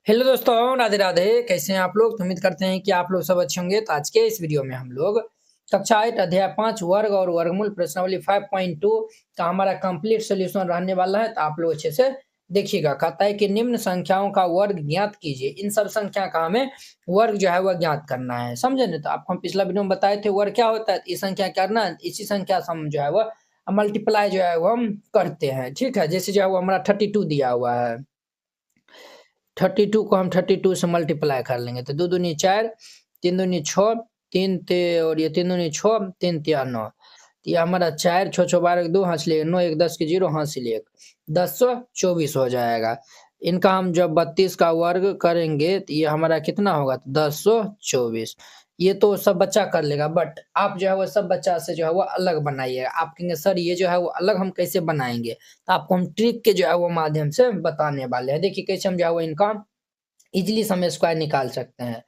Hello दोस्तों, राधे राधे। कैसे हैं आप लोग? तो उम्मीद करते हैं कि आप लोग सब अच्छे होंगे। तो आज के इस वीडियो में हम लोग कक्षा 8 अध्याय 5 वर्ग और वर्गमूल प्रश्नावली 5.2 का हमारा कंप्लीट सोल्यूशन रहने वाला है। तो आप लोग अच्छे से देखिएगा। कहता है कि निम्न संख्याओं का वर्ग ज्ञात कीजिए। इन सब संख्या का हमें वर्ग जो है वह ज्ञात करना है। समझे ना? तो आपको हम पिछला वीडियो में बताए थे वर्ग क्या होता है। इस संख्या क्या करना है, इसी संख्या से हम जो है वह मल्टीप्लाई जो है वो हम करते हैं। ठीक है, जैसे जो है वो हमारा 32 दिया हुआ है। 32 को हम 32 से मल्टीप्लाई कर लेंगे तो 2 दूनी 4, 3 दूनी 6, 3 ते और ये 3 दूनी 6, 3 तिया 9। तो ये हमारा 4 6 6 12 2 हासिल 9 1 10 के 0 हासिल 1 1024 हो जाएगा। इनका हम जब 32 का वर्ग करेंगे तो ये हमारा कितना होगा, तो 1024। ये तो सब बच्चा कर लेगा, बट आप जो है वो सब बच्चा से जो है वो अलग बनाइएगा। आप कहेंगे सर ये जो है वो अलग हम कैसे बनाएंगे, तो आपको हम ट्रिक के जो है वो माध्यम से बताने वाले हैं। देखिए कैसे हम जो है वो इनका इजीली हम स्क्वायर निकाल सकते हैं।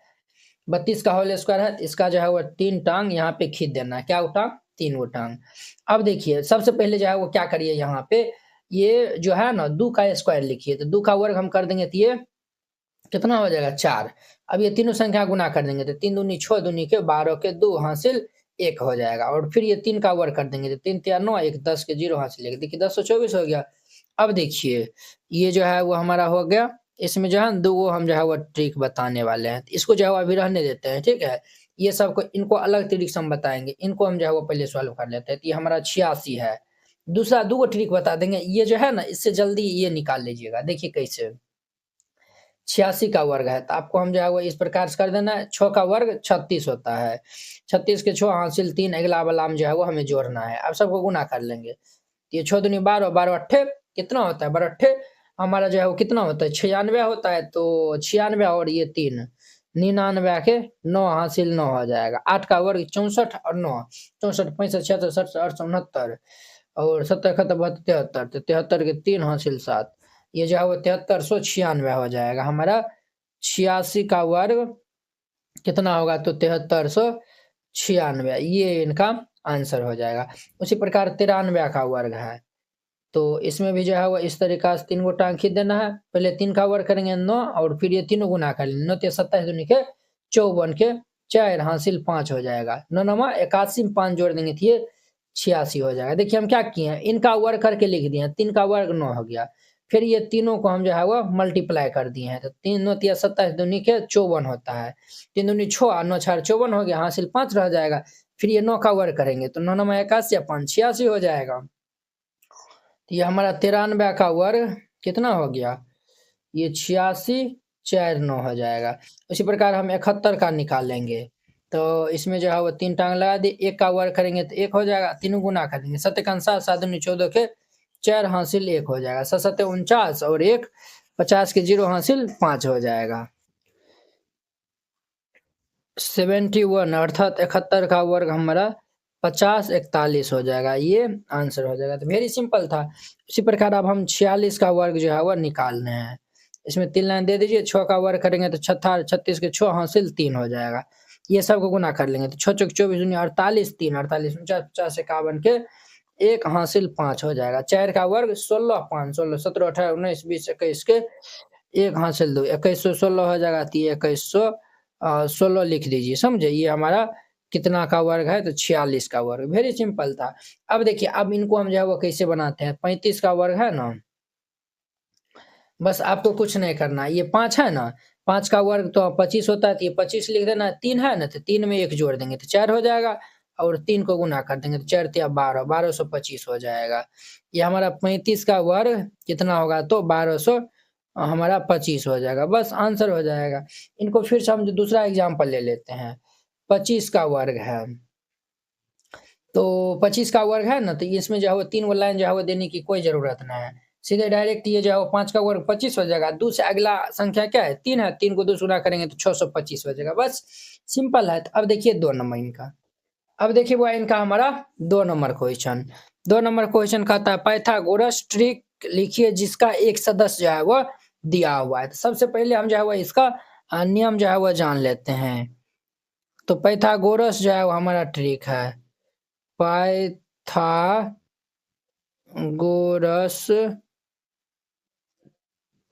32 का होल स्क्वायर है, इसका जो है वो 3 टांग यहाँ पे खींच देना है। क्या टांग? 3 गो टांग। अब देखिए सबसे पहले जो है वो क्या करिए, यहाँ पे ये जो है ना 2 का स्क्वायर लिखिए। तो 2 का वर्ग हम कर देंगे तो ये कितना हो जाएगा, 4। अब ये तीनों संख्या गुना कर देंगे तो 3 दूनी 6 दूनी के 12 के 2 हासिल 1 हो जाएगा। और फिर ये 3 का वर्ग कर देंगे तो 3 तिया 9 1 10 के 0 हासिल 1। देखिए 1024 हो गया। अब देखिए ये जो है वो हमारा हो गया। इसमें जो है दो हम जो है वो ट्रिक बताने वाले हैं। तो इसको जो है वो अभी रहने देते हैं, ठीक है। ये सबको इनको अलग तरीके से हम बताएंगे। इनको हम जो है वो पहले सॉल्व कर लेते हैं। तो ये हमारा 86 है। दूसरा दो ट्रिक बता देंगे। ये जो है ना इससे जल्दी ये निकाल लीजिएगा। देखिए कैसे 86 का वर्ग है, तो आपको हम जो है वो इस प्रकार से कर देना है। 6 का वर्ग 36 होता है। 36 के 6 हासिल 3, अगला वाला जो है वो हमें जोड़ना है। अब सबको गुना कर लेंगे। ये 6 दूनी 12, 12 अट्ठे कितना होता है, 12 अट्ठे हमारा जो है वो कितना होता है, 96 होता है। तो 96 और ये 3 99 के 9 हासिल 9 हो जाएगा। 8 का वर्ग 64 और 9 64 65 76 67 68 और 70 71 72 73 तो 73 के 3 हासिल 7। ये जो है वो 7396 हो जाएगा हमारा। 86 का वर्ग कितना होगा, तो 7396 ये इनका आंसर हो जाएगा। उसी प्रकार 93 का वर्ग है। तो इसमें भी जो है वो इस तरीका से 3 गो टांग खींच देना है। पहले 3 का वर्ग करेंगे 9 और फिर ये तीनों गुना कर लेंगे। 9 ते 27 दूनी के 54 के 4 हासिल 5 हो जाएगा। 9 नमा 81 में 5 जोड़ देंगे तो ये 86 हो जाएगा। देखिए हम क्या किए हैं, इनका वर्ग करके लिख दिए हैं। 3 का वर्ग 9 हो गया। फिर ये तीनों को हम जो है वो मल्टीप्लाई कर दिए हैं। तो 3 9 तिया 27 दूनी के 54 होता है। 3 दूनी 6 9 4 54 हो गया, हासिल 5 रह जाएगा। फिर ये 9 का वर्ग करेंगे तो 9 नमा 81 या 5 86 हो जाएगा। तो ये हमारा 93 का वर्ग कितना हो गया, ये 86 4 9 हो जाएगा। उसी प्रकार हम 71 का निकालेंगे। तो इसमें जो है वो 3 टांग लगा दी। 1 का वर्ग करेंगे तो 1 हो जाएगा। तीनों गुना करेंगे 7 का 7 7 दूनी 14 के 4 हासिल 1 हो जाएगा। 7 7 49 और 1 50 के 0 हासिल 5 हो जाएगा। 71 अर्थात 71 का वर्ग हमारा 50 41 हो जाएगा। ये आंसर हो जाएगा। तो वेरी सिंपल था। उसी प्रकार अब हम 46 का वर्ग जो है वह निकालने हैं। इसमें 3 लाइन दे दीजिए। 6 का वर्ग करेंगे तो 36 के 6 हासिल 3 हो जाएगा। ये सबको गुना कर लेंगे तो 6 चौक 24 दूनी 48 3 48 49 50 51 के 1 हासिल 5 हो जाएगा। 4 का वर्ग 16 5 16 17 18 19 20 21 के 1 हासिल 2 2116 हो जाएगा। तो ये 2116 लिख दीजिए। समझे? ये हमारा कितना का वर्ग है, तो 46 का वर्ग। वेरी सिंपल था। अब देखिए अब इनको हम जो है वो कैसे बनाते हैं। 35 का वर्ग है ना, बस आपको कुछ नहीं करना। ये 5 है ना, 5 का वर्ग तो 25 होता है। तो ये 25 लिख देना। 3 है ना, तो 3 में 1 जोड़ देंगे तो 4 हो जाएगा। और 3 को गुना कर देंगे तो 4 तिया 12 1225 हो जाएगा। ये हमारा 35 का वर्ग कितना होगा, तो 1200 हमारा 25 हो जाएगा। बस आंसर हो जाएगा। इनको फिर से हम दूसरा एग्जाम्पल ले लेते हैं। 25 का वर्ग है, तो 25 का वर्ग है ना, तो इसमें जो है वो 3 गो लाइन जो है वो देने की कोई ज़रूरत नहीं है। सीधे डायरेक्ट ये जो है वो 5 का वर्ग 25 हो जाएगा। 2 से अगला संख्या क्या है, 3 है। 3 को 2 से गुना करेंगे तो 625 हो जाएगा। बस सिंपल है। तो अब देखिए 2 नंबर इनका। अब देखिए वो इनका हमारा 2 नंबर क्वेश्चन। 2 नंबर क्वेश्चन कहता है पाइथागोरस ट्रिक लिखिए जिसका एक सदस्य जो है वो दिया हुआ है। तो सबसे पहले हम जो है वो इसका नियम जो है वो जान लेते हैं। तो पाइथागोरस जो है वो हमारा ट्रिक है। पाइथागोरस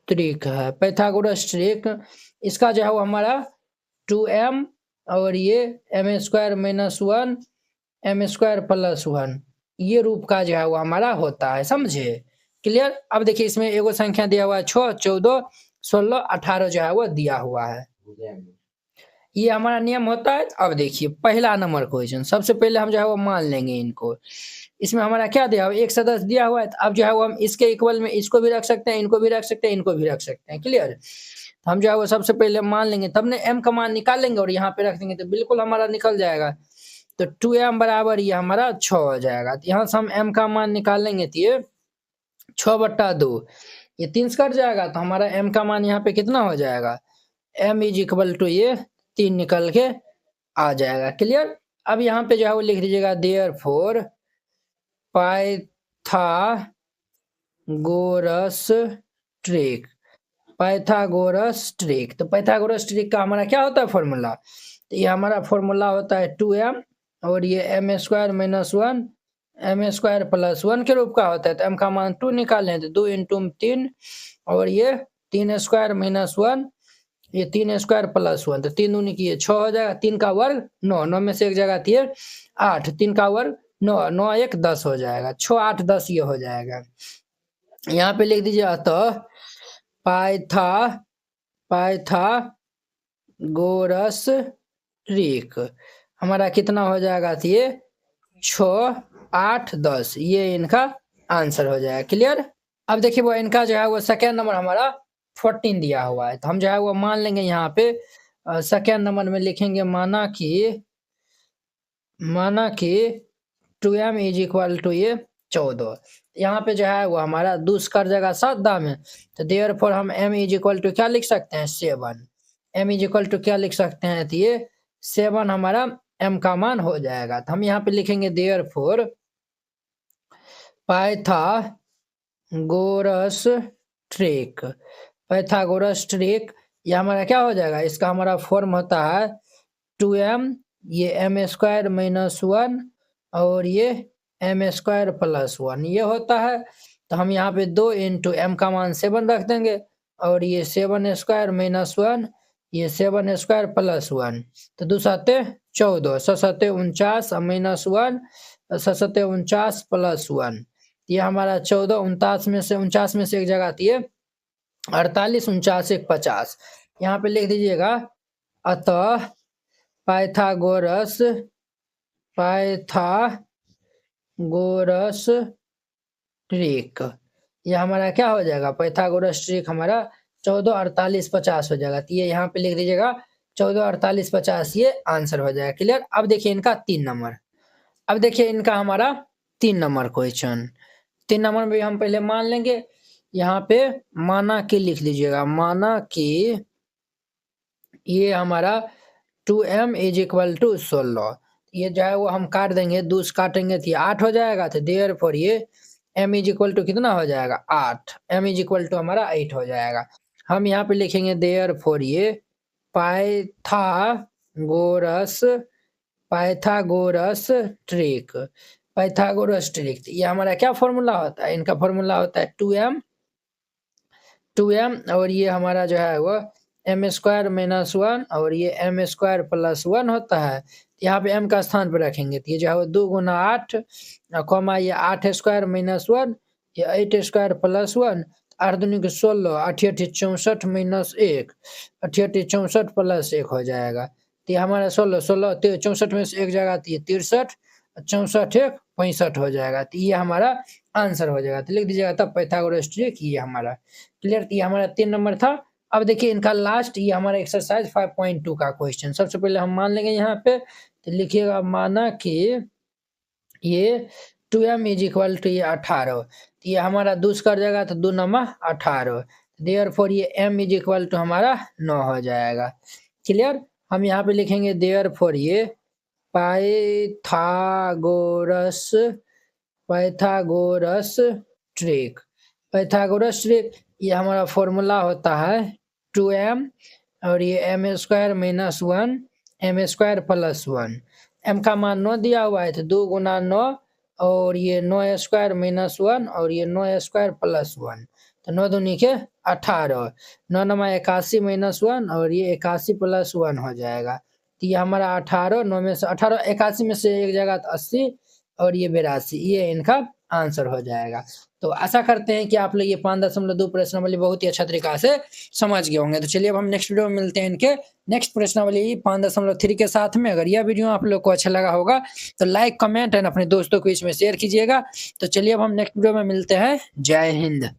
त्रिक है, पाइथागोरस त्रिक। इसका जो है वो हमारा 2m और ये m² - 1 m² + 1 ये रूप का जो है वो हमारा होता है, समझे? क्लियर? अब देखिए इसमें एगो संख्या दिया हुआ है 6, 14, 16, 18 जो है वो दिया हुआ है। ये हमारा नियम होता है। अब देखिए पहला नंबर क्वेश्चन, सबसे पहले हम जो है वो मान लेंगे इनको। इसमें हमारा क्या दिया हुआ है, 1 से 10 दिया हुआ है। तो अब जो है वो हम इसके इक्वल में इसको भी रख सकते हैं, इनको भी रख सकते हैं, इनको भी रख सकते हैं। क्लियर? हम जो है वो सबसे पहले मान लेंगे, तब ने m का मान निकालेंगे और यहाँ पे रख देंगे तो बिल्कुल हमारा निकल जाएगा। तो 2m बराबर ये हमारा 6 हो जाएगा। तो यहाँ से हम m का मान निकालेंगे तो ये 6/2, ये 3 से कट जाएगा तो हमारा m का मान यहाँ पे कितना हो जाएगा, m = ये 3 निकल के आ जाएगा। क्लियर? अब यहाँ पे जो है वो लिख दीजिएगा therefore Pythagoras trick. Pythagoras trick, तो पाइथागोरस ट्रिक का हमारा क्या होता है फॉर्मूला, तो ये हमारा फॉर्मूला होता है 2m और ये m² - 1 m² + 1 के रूप का होता है। तो m का मान 2 निकालें तो 2 × 3 और ये 3² - 1 ये 3² + 1 तो 3 दूनी की 6 हो जाएगा। 3 का वर्ग 9, 9 में से एक जगह थी 8, 3 का वर्ग 9, 9 1 10 हो जाएगा। 6 8 10 ये हो जाएगा। यहाँ पे लिख दीजिए अतः पाइथागोरस ट्रिक हमारा कितना हो जाएगा, तो ये 6 8 10 ये इनका आंसर हो जाएगा। क्लियर? अब देखिए वो इनका जो है वो सेकेंड नंबर हमारा 14 दिया हुआ है। तो हम जो है वो मान लेंगे यहाँ पे सेकेंड नंबर में लिखेंगे माना कि 2m = ये 14। यहाँ पे जो है वो हमारा 2 से कट जाएगा 7 दाम है। तो देयरफॉर हम m = क्या लिख सकते हैं, 7। m = क्या लिख सकते हैं, तो ये 7 हमारा m का मान हो जाएगा। तो हम यहाँ पे लिखेंगे therefore Pythagoras trick. Pythagoras trick ये हमारा क्या हो जाएगा, इसका हमारा फॉर्म होता है 2m ये m² - 1 और ये m² + 1 ये होता है। तो हम यहाँ पे 2 × m का मान 7 रख देंगे और ये 7² - 1 ये 7² + 1 तो 2 7 14 7 7 49 -1 7 7 49 + 1 ये हमारा 14 49 में से एक जगह आती है 48 49 1 50। यहाँ पे लिख दीजिएगा अतः पाइथागोरस ट्रिक ये हमारा क्या हो जाएगा, पाइथागोरस ट्रिक हमारा 14 48 50 हो जाएगा। तो ये यहाँ पे लिख दीजिएगा 14 48 50 ये आंसर हो जाएगा। क्लियर? अब देखिए इनका 3 नंबर, अब देखिए इनका हमारा 3 नंबर क्वेश्चन। 3 नंबर में हम पहले मान लेंगे, यहाँ पे माना कि लिख लीजिएगा, माना कि ये हमारा 2m = 16 ये जो है वो हम काट देंगे, 2 से काटेंगे तो 8 हो जाएगा। तो देयरफॉर ये m = कितना हो जाएगा, 8। m = हमारा 8 हो जाएगा। हम यहाँ पे लिखेंगे देयरफॉर ये पाइथागोरस ट्रिक। पाइथागोरस ट्रिक ये हमारा क्या फॉर्मूला होता है, इनका फॉर्मूला होता है 2m और ये हमारा जो है वो m² - 1 और ये m² + 1 होता है। यहाँ पे m का स्थान पर रखेंगे तो ये जो है वो 2 × 8 कॉमा ये 8² - 1 ये 8² + 1 8 दूनी के 16 8 8 64 - 1 8 8 64 + 1 हो जाएगा। तो ये हमारा 16 16 64 में से एक जगह आती है 63 64 1 65 हो जाएगा। तो ये हमारा आंसर हो जाएगा। तो लिख दीजिएगा तब पाइथागोरस ट्रिक ये हमारा क्लियर। ये हमारा 3 नंबर था। अब देखिए इनका लास्ट ये हमारा एक्सरसाइज 5.2 का क्वेश्चन। सबसे पहले हम मान लेंगे यहाँ पे, तो लिखिएगा माना कि ये 2m = ये 18 तो ये हमारा 2 से कट जाएगा तो 2 9 18 देयरफॉर ये m = हमारा 9 हो जाएगा। क्लियर? हम यहाँ पे लिखेंगे देयरफॉर ये पाइथागोरस ट्रिक। पाइथागोरस ट्रिक ये हमारा फॉर्मूला होता है 2m और ये m² - 1 m² + 1 m का मान 9 दिया हुआ है तो 2 × 9 और ये 9² - 1 और ये 9² + 1 तो 9 दूनी के 18, 9 नमा 81 माइनस 1 और ये 81 प्लस 1 हो जाएगा। तो ये हमारा 18, 9 में से 18, 81 में से एक जगह 80 और ये 82, ये इनका आंसर हो जाएगा। तो आशा करते हैं कि आप लोग ये 5.2 प्रश्नावली बहुत ही अच्छा तरीका से समझ गए होंगे। तो चलिए अब हम नेक्स्ट वीडियो में मिलते हैं इनके नेक्स्ट प्रश्नावली 5.3 के साथ में। अगर यह वीडियो आप लोग को अच्छा लगा होगा तो लाइक, कमेंट एंड अपने दोस्तों को इसमें शेयर कीजिएगा। तो चलिए अब हम नेक्स्ट वीडियो में मिलते हैं। जय हिंद।